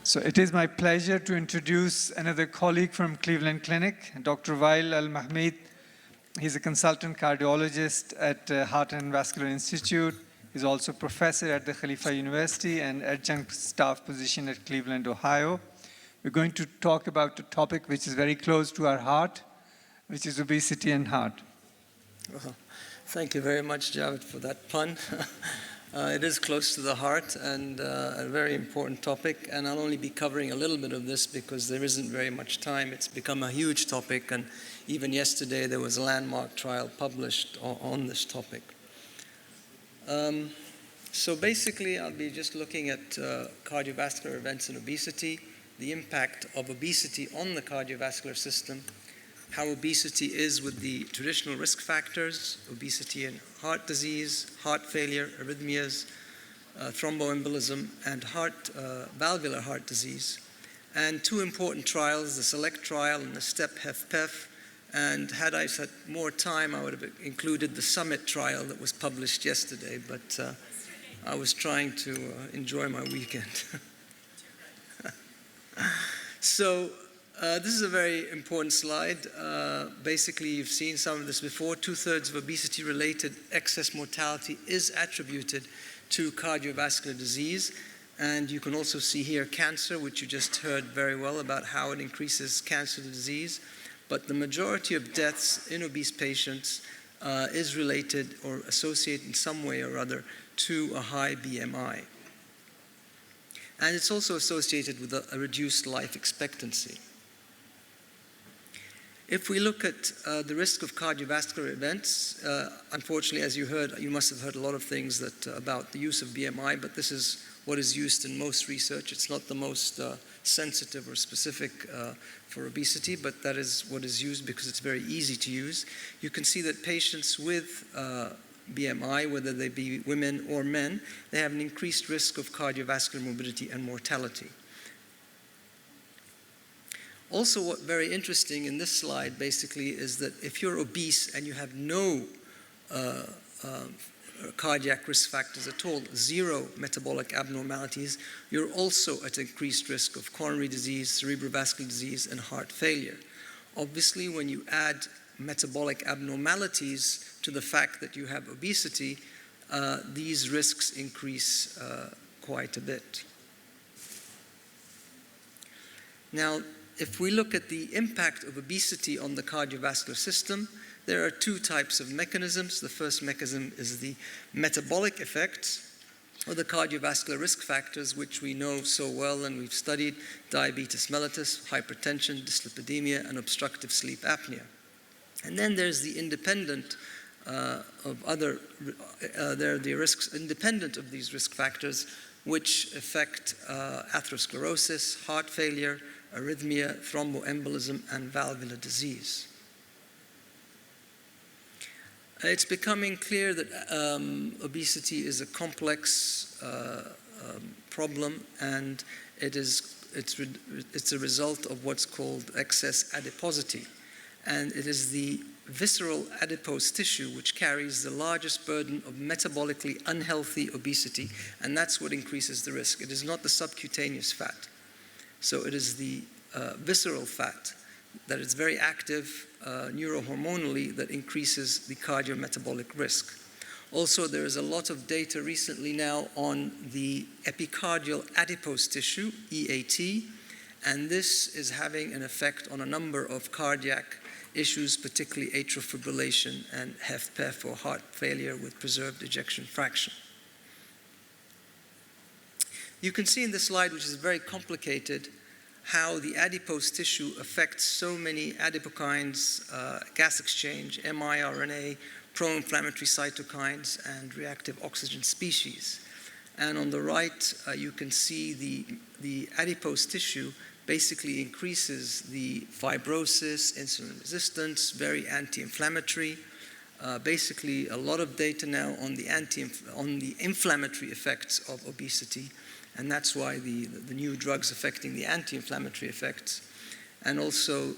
So it is my pleasure to introduce another colleague from Cleveland Clinic, Dr. Wael Al Mahmeed. He's a consultant cardiologist at Heart and Vascular Institute. He's also professor at the Khalifa University and adjunct staff position at Cleveland, Ohio. We're going to talk about a topic which is very close to our heart, which is obesity and heart. Well, thank you very much, Javed, for that pun. It is close to the heart and a very important topic, and I'll only be covering a little bit of this because there isn't very much time. It's become a huge topic, and even yesterday there was a landmark trial published on this topic. So basically I'll be just looking at cardiovascular events and obesity, the impact of obesity on the cardiovascular system, how obesity is with the traditional risk factors, obesity and heart disease, heart failure, arrhythmias, thromboembolism, and valvular heart disease. And two important trials, the SELECT trial and the STEP-HFpEF. And had I had more time, I would have included the SUMMIT trial that was published yesterday, but I was trying to enjoy my weekend. So, this is a very important slide. Basically, you've seen some of this before. 2/3 of obesity-related excess mortality is attributed to cardiovascular disease. And you can also see here cancer, which you just heard very well about how it increases cancer disease. But the majority of deaths in obese patients is related or associated in some way or other to a high BMI. And it's also associated with a reduced life expectancy. If we look at the risk of cardiovascular events, unfortunately, as you heard, you must have heard a lot of things about the use of BMI, but this is what is used in most research. It's not the most sensitive or specific for obesity, but that is what is used because it's very easy to use. You can see that patients with BMI, whether they be women or men, they have an increased risk of cardiovascular morbidity and mortality. Also, what's very interesting in this slide basically is that if you're obese and you have no cardiac risk factors at all, zero metabolic abnormalities, you're also at increased risk of coronary disease, cerebrovascular disease, and heart failure. Obviously, when you add metabolic abnormalities to the fact that you have obesity, these risks increase quite a bit. Now, if we look at the impact of obesity on the cardiovascular system, there are two types of mechanisms. The first mechanism is the metabolic effects, or the cardiovascular risk factors, which we know so well and we've studied: diabetes mellitus, hypertension, dyslipidemia, and obstructive sleep apnea. And then there's the independent there are the risks independent of these risk factors, which affect atherosclerosis, heart failure, arrhythmia, thromboembolism, and valvular disease. It's becoming clear that obesity is a complex problem, and it's a result of what's called excess adiposity. And it is the visceral adipose tissue which carries the largest burden of metabolically unhealthy obesity, and that's what increases the risk. It is not the subcutaneous fat. So it is the visceral fat that is very active neurohormonally that increases the cardiometabolic risk. Also, there is a lot of data recently now on the epicardial adipose tissue, EAT, and this is having an effect on a number of cardiac issues, particularly atrial fibrillation and HFpEF, or heart failure with preserved ejection fraction. You can see in this slide, which is very complicated, how the adipose tissue affects so many adipokines, gas exchange, miRNA, pro-inflammatory cytokines, and reactive oxygen species. And on the right, you can see the adipose tissue basically increases the fibrosis, insulin resistance, very anti-inflammatory. Basically, a lot of data now on the inflammatory effects of obesity, and that's why the new drugs affecting the anti-inflammatory effects, and also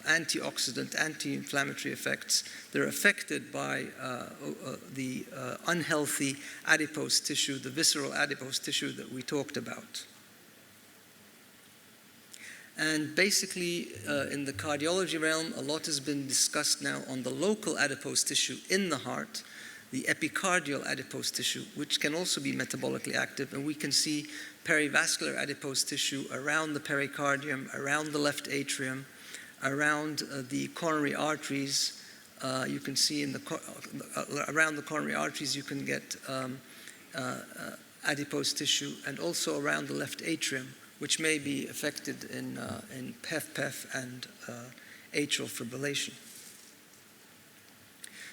antioxidant, anti-inflammatory effects, they're affected by the unhealthy adipose tissue, the visceral adipose tissue that we talked about. And basically, in the cardiology realm, a lot has been discussed now on the local adipose tissue in the heart, the epicardial adipose tissue, which can also be metabolically active. And we can see perivascular adipose tissue around the pericardium, around the left atrium, around the coronary arteries. You can see around the coronary arteries, you can get adipose tissue, and also around the left atrium, which may be affected in HFpEF and atrial fibrillation.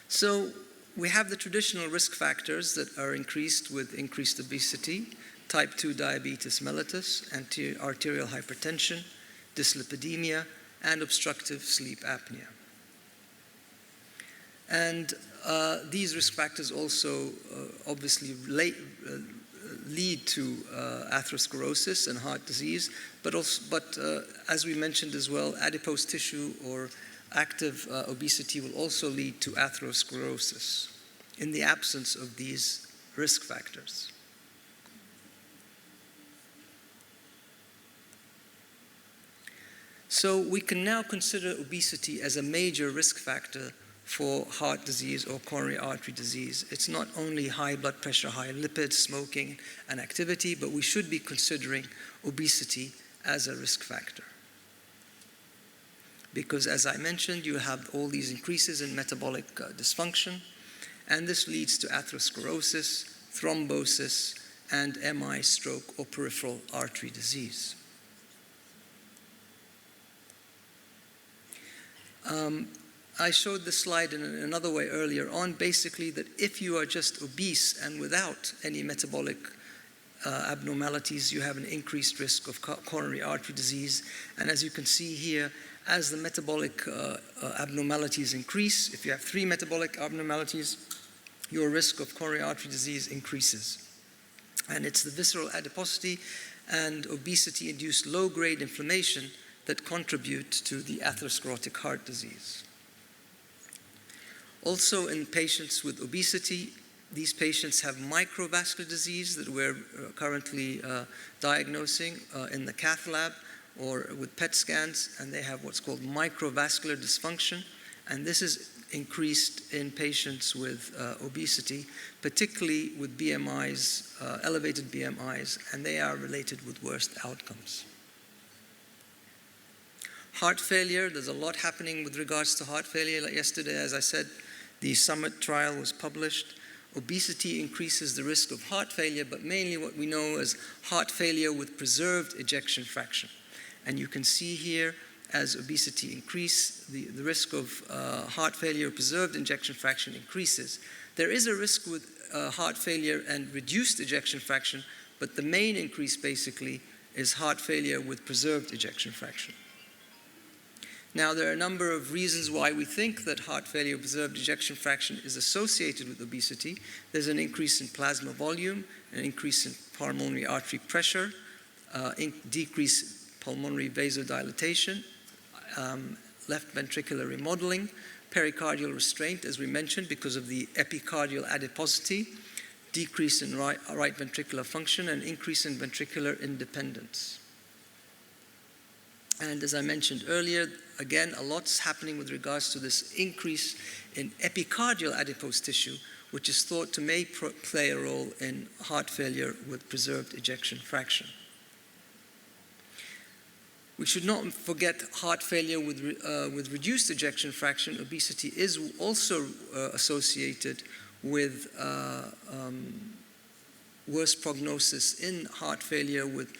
So we have the traditional risk factors that are increased with increased obesity: type 2 diabetes mellitus, arterial hypertension, dyslipidemia, and obstructive sleep apnea. And these risk factors also obviously lead to atherosclerosis and heart disease, but as we mentioned as well, adipose tissue or active obesity will also lead to atherosclerosis in the absence of these risk factors. So we can now consider obesity as a major risk factor for heart disease or coronary artery disease. It's not only high blood pressure, high lipids, smoking, and activity, but we should be considering obesity as a risk factor. Because as I mentioned, you have all these increases in metabolic dysfunction, and this leads to atherosclerosis, thrombosis, and MI, stroke, or peripheral artery disease. I showed this slide in another way earlier on, basically that if you are just obese and without any metabolic abnormalities, you have an increased risk of coronary artery disease. And as you can see here, as the metabolic abnormalities increase, if you have 3 metabolic abnormalities, your risk of coronary artery disease increases. And it's the visceral adiposity and obesity-induced low-grade inflammation that contribute to the atherosclerotic heart disease. Also, in patients with obesity, these patients have microvascular disease that we're currently diagnosing in the cath lab or with PET scans, and they have what's called microvascular dysfunction, and this is increased in patients with obesity, particularly with BMIs, elevated BMIs, and they are related with worse outcomes. Heart failure, there's a lot happening with regards to heart failure. Like yesterday, as I said, the SUMMIT trial was published. Obesity increases the risk of heart failure, but mainly what we know as heart failure with preserved ejection fraction. And you can see here, as obesity increases, the risk of heart failure, preserved ejection fraction increases. There is a risk with heart failure and reduced ejection fraction, but the main increase basically is heart failure with preserved ejection fraction. Now, there are a number of reasons why we think that heart failure with preserved ejection fraction is associated with obesity. There's an increase in plasma volume, an increase in pulmonary artery pressure, decreased pulmonary vasodilatation, left ventricular remodeling, pericardial restraint, as we mentioned, because of the epicardial adiposity, decrease in right ventricular function, and increase in ventricular independence. And as I mentioned earlier, again, a lot's happening with regards to this increase in epicardial adipose tissue, which is thought to may play a role in heart failure with preserved ejection fraction. We should not forget heart failure with reduced ejection fraction. Obesity is also associated with worse prognosis in heart failure with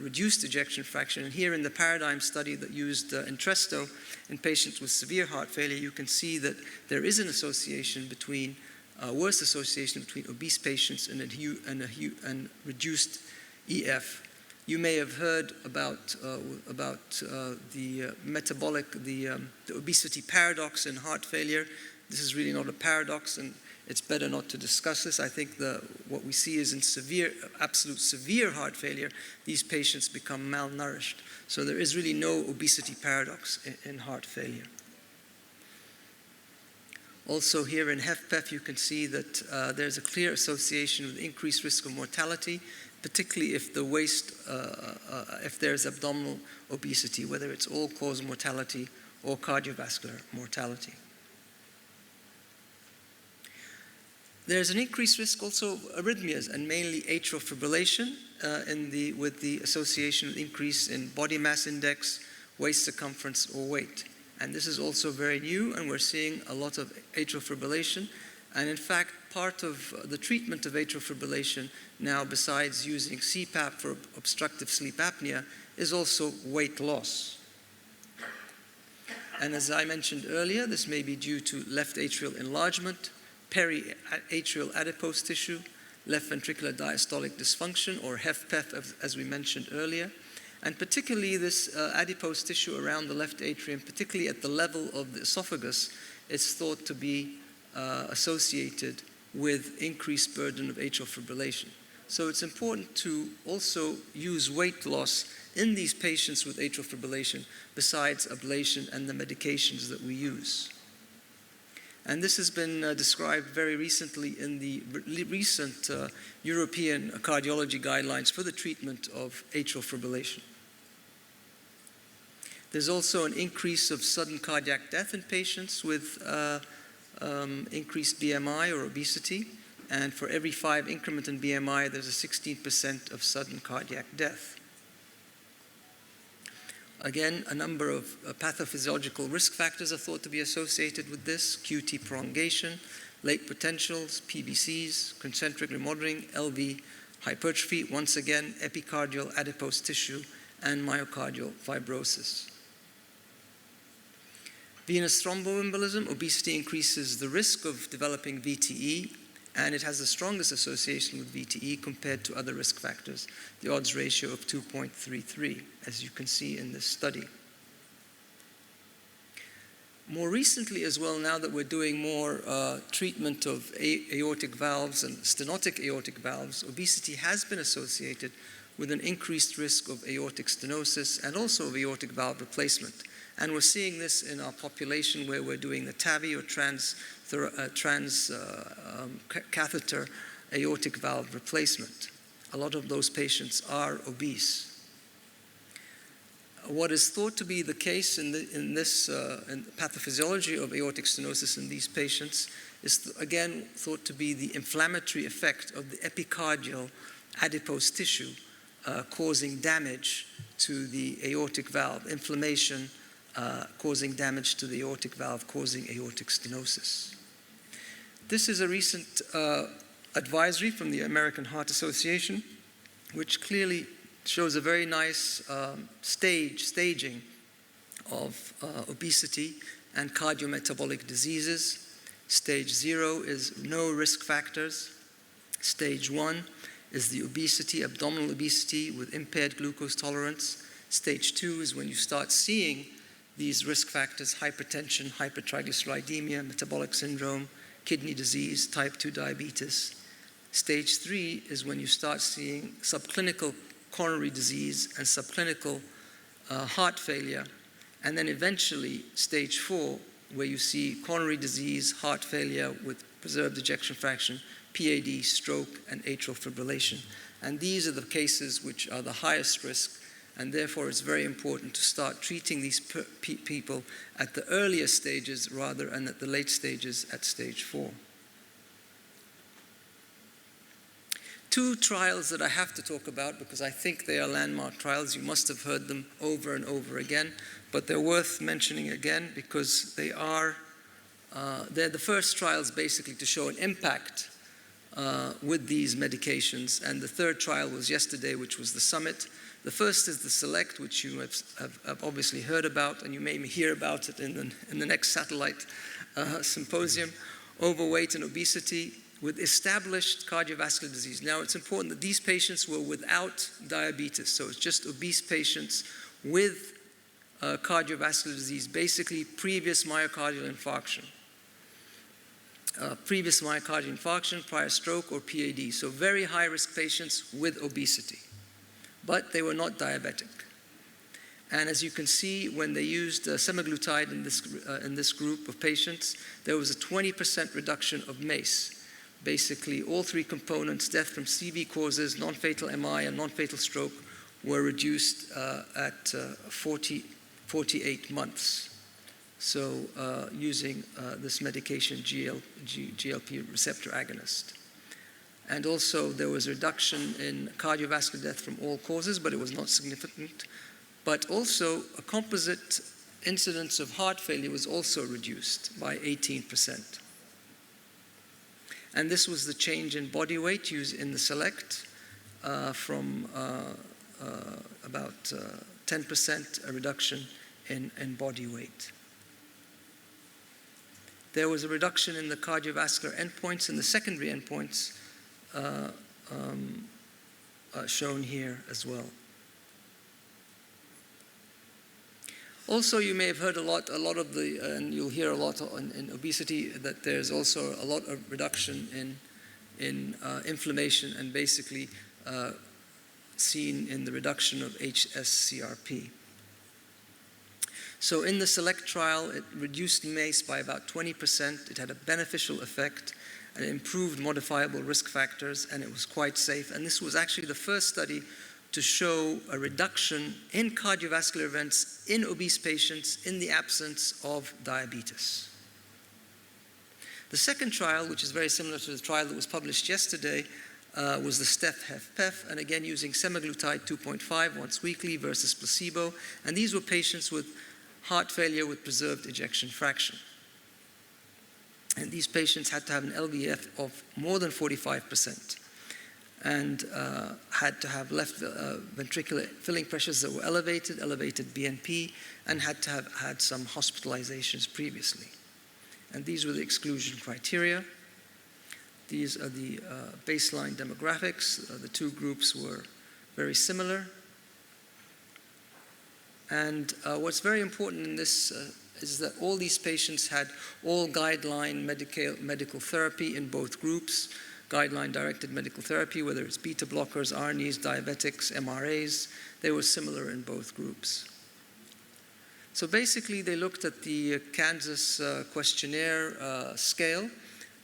reduced ejection fraction. And here in the paradigm study that used Entresto in patients with severe heart failure, you can see that there is an association between, worse association between obese patients and reduced EF. You may have heard about the obesity paradox in heart failure. This is really not a paradox, and it's better not to discuss this. I think what we see is in absolute severe heart failure, these patients become malnourished. So there is really no obesity paradox in heart failure. Also here in HFpEF, you can see that there's a clear association with increased risk of mortality. particularly if the waist, if there's abdominal obesity, whether it's all-cause mortality or cardiovascular mortality. There's an increased risk also of arrhythmias, and mainly atrial fibrillation with the association with increase in body mass index, waist circumference, or weight. And this is also very new, and we're seeing a lot of atrial fibrillation. And in fact, part of the treatment of atrial fibrillation now, besides using CPAP for obstructive sleep apnea, is also weight loss. And as I mentioned earlier, this may be due to left atrial enlargement, periatrial adipose tissue, left ventricular diastolic dysfunction, or HFpEF, as we mentioned earlier. And particularly this adipose tissue around the left atrium, particularly at the level of the esophagus, is thought to be associated with increased burden of atrial fibrillation. So it's important to also use weight loss in these patients with atrial fibrillation besides ablation and the medications that we use. And this has been described very recently in the recent European cardiology guidelines for the treatment of atrial fibrillation. There's also an increase of sudden cardiac death in patients with increased BMI or obesity. And for every 5 increment in BMI, there's a 16% of sudden cardiac death. Again, a number of pathophysiological risk factors are thought to be associated with this: QT prolongation, late potentials, PBCs, concentric remodeling, LV hypertrophy, once again, epicardial adipose tissue, and myocardial fibrosis. Venous thromboembolism, obesity increases the risk of developing VTE, and it has the strongest association with VTE compared to other risk factors, the odds ratio of 2.33, as you can see in this study. More recently as well, now that we're doing more treatment of aortic valves and stenotic aortic valves, obesity has been associated with an increased risk of aortic stenosis and also of aortic valve replacement. And we're seeing this in our population where we're doing the TAVI or catheter aortic valve replacement. A lot of those patients are obese. What is thought to be the case in the pathophysiology of aortic stenosis in these patients is again thought to be the inflammatory effect of the epicardial adipose tissue causing damage to the aortic valve, inflammation causing damage to the aortic valve, causing aortic stenosis. This is a recent advisory from the American Heart Association, which clearly shows a very nice staging of obesity and cardiometabolic diseases. Stage 0 is no risk factors. Stage 1 is the obesity, abdominal obesity with impaired glucose tolerance. Stage 2 is when you start seeing these risk factors: hypertension, hypertriglyceridemia, metabolic syndrome, kidney disease, type 2 diabetes. Stage 3 is when you start seeing subclinical coronary disease and subclinical heart failure. And then eventually stage 4, where you see coronary disease, heart failure with preserved ejection fraction, PAD, stroke, and atrial fibrillation. And these are the cases which are the highest risk, and therefore it's very important to start treating these people at the earliest stages rather than at the late stages at stage 4. 2 trials that I have to talk about because I think they are landmark trials. You must have heard them over and over again, but they're worth mentioning again because they're the first trials basically to show an impact with these medications. And the third trial was yesterday, which was the Summit. The first is the SELECT, which you have obviously heard about, and you may hear about it in the next satellite symposium: overweight and obesity with established cardiovascular disease. Now, it's important that these patients were without diabetes, so it's just obese patients with cardiovascular disease, basically previous myocardial infarction. Prior stroke, or PAD. So very high-risk patients with obesity. But they were not diabetic. And as you can see, when they used semaglutide in this group of patients, there was a 20% reduction of MACE, basically all three components, death from CV causes, non-fatal MI, and non-fatal stroke, were reduced at 48 months. So using this medication, GLP receptor agonist. And also there was a reduction in cardiovascular death from all causes, but it was not significant. But also a composite incidence of heart failure was also reduced by 18%. And this was the change in body weight used in the SELECT from about 10% a reduction in body weight. There was a reduction in the cardiovascular endpoints and the secondary endpoints shown here as well. Also, you may have heard a lot of the, and you'll hear a lot in obesity, that there's also a lot of reduction in inflammation, and basically seen in the reduction of hsCRP. So in the SELECT trial, it reduced MACE by about 20%. It had a beneficial effect, and it improved modifiable risk factors, and it was quite safe. And this was actually the first study to show a reduction in cardiovascular events in obese patients in the absence of diabetes. The second trial, which is very similar to the trial that was published yesterday, was the STEP-HFpEF, and again using semaglutide 2.5 once weekly versus placebo. And these were patients with heart failure with preserved ejection fraction. And these patients had to have an LVEF of more than 45%. And had to have left ventricular filling pressures that were elevated BNP, and had to have had some hospitalizations previously. And these were the exclusion criteria. These are the baseline demographics. The two groups were very similar. And what's very important in this is that all these patients had all guideline medical therapy in both groups. Guideline-directed medical therapy, whether it's beta blockers, ARNIs, diabetics, MRAs, they were similar in both groups. So basically, they looked at the Kansas questionnaire scale,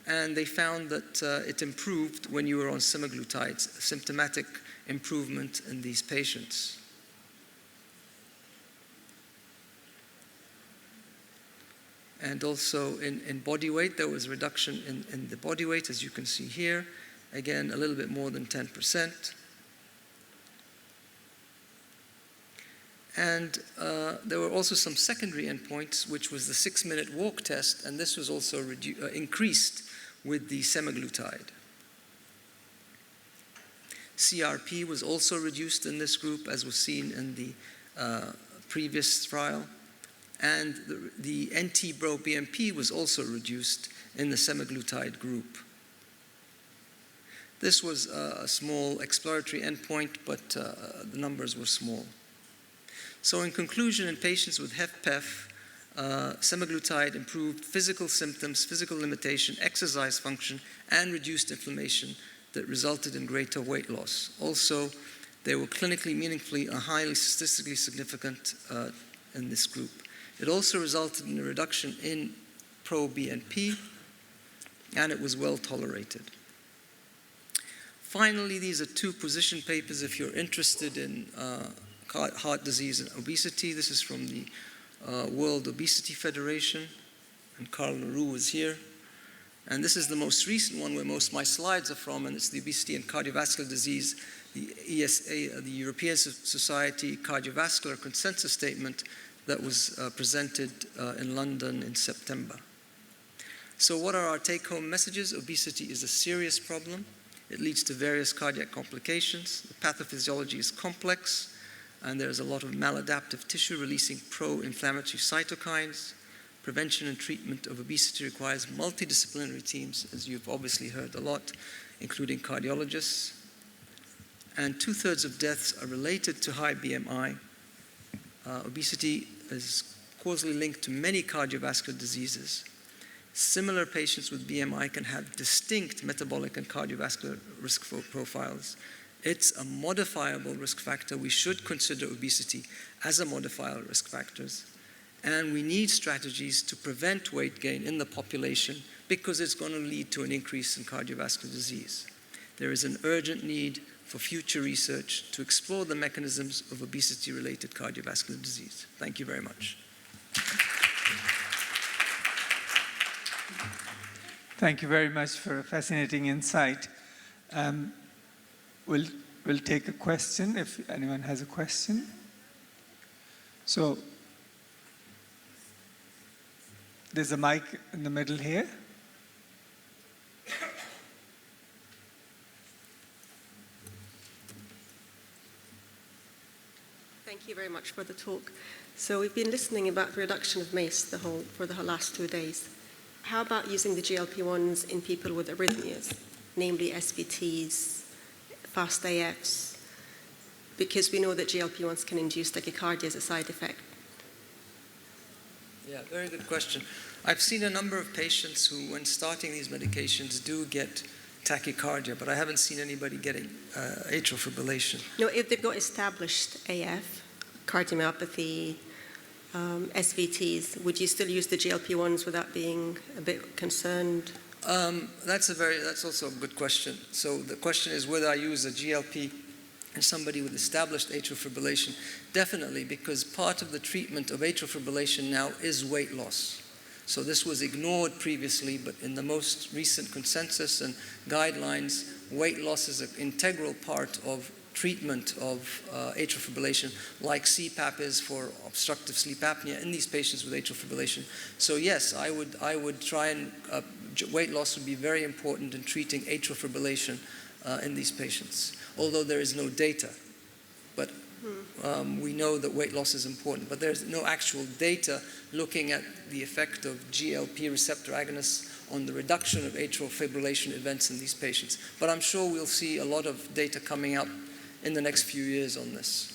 and they found that it improved when you were on semaglutide, symptomatic improvement in these patients. And also in body weight, there was a reduction in the body weight, as you can see here. Again, a little bit more than 10%. And there were also some secondary endpoints, which was the 6-minute walk test, and this was also increased with the semaglutide. CRP was also reduced in this group, as was seen in the previous trial. And the NT-proBNP was also reduced in the semaglutide group. This was a small exploratory endpoint, but the numbers were small. So in conclusion, in patients with HFpEF, semaglutide improved physical symptoms, physical limitation, exercise function, and reduced inflammation that resulted in greater weight loss. Also, they were clinically meaningfully and highly statistically significant in this group. It also resulted in a reduction in proBNP, and it was well tolerated. Finally, these are two position papers if you're interested in heart disease and obesity. This is from the World Obesity Federation, and Carl LaRue is here. And this is the most recent one where most of my slides are from, and it's the Obesity and Cardiovascular Disease, the ESA, the European Society Cardiovascular Consensus Statement, that was presented in London in September. So what are our take-home messages? Obesity is a serious problem. It leads to various cardiac complications. The pathophysiology is complex, and there's a lot of maladaptive tissue releasing pro-inflammatory cytokines. Prevention and treatment of obesity requires multidisciplinary teams, as you've obviously heard a lot, including cardiologists. And 2/3 of deaths are related to high BMI. Obesity is causally linked to many cardiovascular diseases. Similar patients with BMI can have distinct metabolic and cardiovascular risk profiles. It's a modifiable risk factor. We should consider obesity as a modifiable risk factor. And we need strategies to prevent weight gain in the population because it's going to lead to an increase in cardiovascular disease. There is an urgent need for future research to explore the mechanisms of obesity-related cardiovascular disease. Thank you very much. Thank you very much for a fascinating insight. We'll take a question if anyone has a question. So there's a mic in the middle here. Thank you very much for the talk. So we've been listening about the reduction of MACE for the last 2 days. How about using the GLP-1s in people with arrhythmias, namely SVTs, fast AFs, because we know that GLP-1s can induce tachycardia as a side effect? Yeah, very good question. I've seen a number of patients who, when starting these medications, do get tachycardia, but I haven't seen anybody getting atrial fibrillation. No, if they've got established AF, cardiomyopathy, SVTs, would you still use the GLP-1s without being a bit concerned? That's also a good question. So the question is whether I use a GLP in somebody with established atrial fibrillation. Definitely, because part of the treatment of atrial fibrillation now is weight loss. So this was ignored previously, but in the most recent consensus and guidelines, weight loss is an integral part of treatment of atrial fibrillation, like CPAP is for obstructive sleep apnea in these patients with atrial fibrillation. So yes, I would try and weight loss would be very important in treating atrial fibrillation in these patients, although there is no data. But we know that weight loss is important, but there's no actual data looking at the effect of GLP receptor agonists on the reduction of atrial fibrillation events in these patients. But I'm sure we'll see a lot of data coming up in the next few years on this.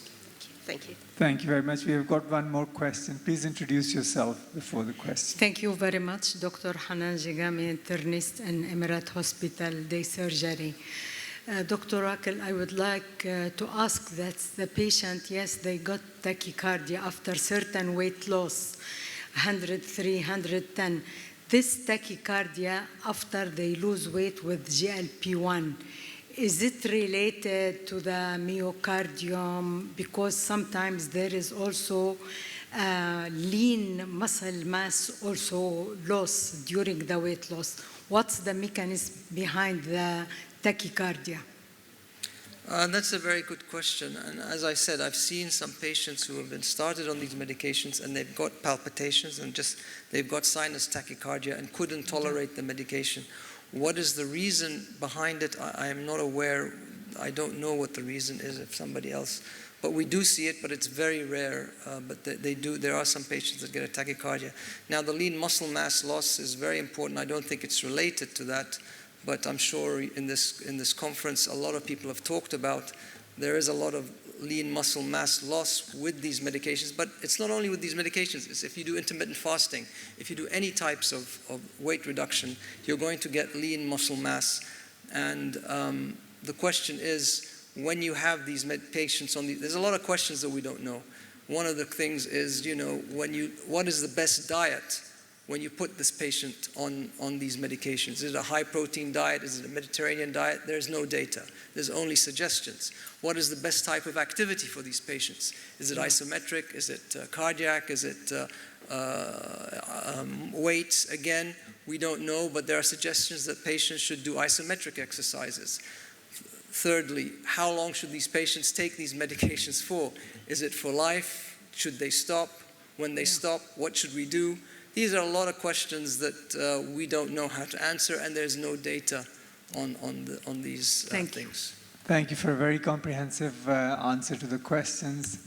Thank you. Thank you very much. We have got one more question. Please introduce yourself before the question. Thank you very much, Dr. Hanan Jigami, internist in Emirate Hospital, Day Surgery. Dr. Wael, I would like to ask that the patient, yes, they got tachycardia after certain weight loss, 103, 110. This tachycardia after they lose weight with GLP-1, is it related to the myocardium? Because sometimes there is also lean muscle mass also loss during the weight loss. What's the mechanism behind the tachycardia? That's a very good question. And as I said, I've seen some patients who have been started on these medications and they've got palpitations and they've got sinus tachycardia and couldn't tolerate the medication. What is the reason behind it? I am not aware. I don't know what the reason is if somebody else. But we do see it, but it's very rare. But there are some patients that get a tachycardia. Now, the lean muscle mass loss is very important. I don't think it's related to that. But I'm sure in this conference, a lot of people have talked about there is a lot of lean muscle mass loss with these medications. But it's not only with these medications. It's if you do intermittent fasting, if you do any types of weight reduction, you're going to get lean muscle mass. And the question is, when you have these patients on these, there's a lot of questions that we don't know. One of the things is, what is the best diet when you put this patient on these medications? Is it a high-protein diet? Is it a Mediterranean diet? There's no data. There's only suggestions. What is the best type of activity for these patients? Is it isometric? Is it cardiac? Is it weights? Again, we don't know, but there are suggestions that patients should do isometric exercises. Thirdly, how long should these patients take these medications for? Is it for life? Should they stop? When they stop, what should we do? These are a lot of questions that we don't know how to answer, and there's no data on these things. Thank you for a very comprehensive answer to the questions.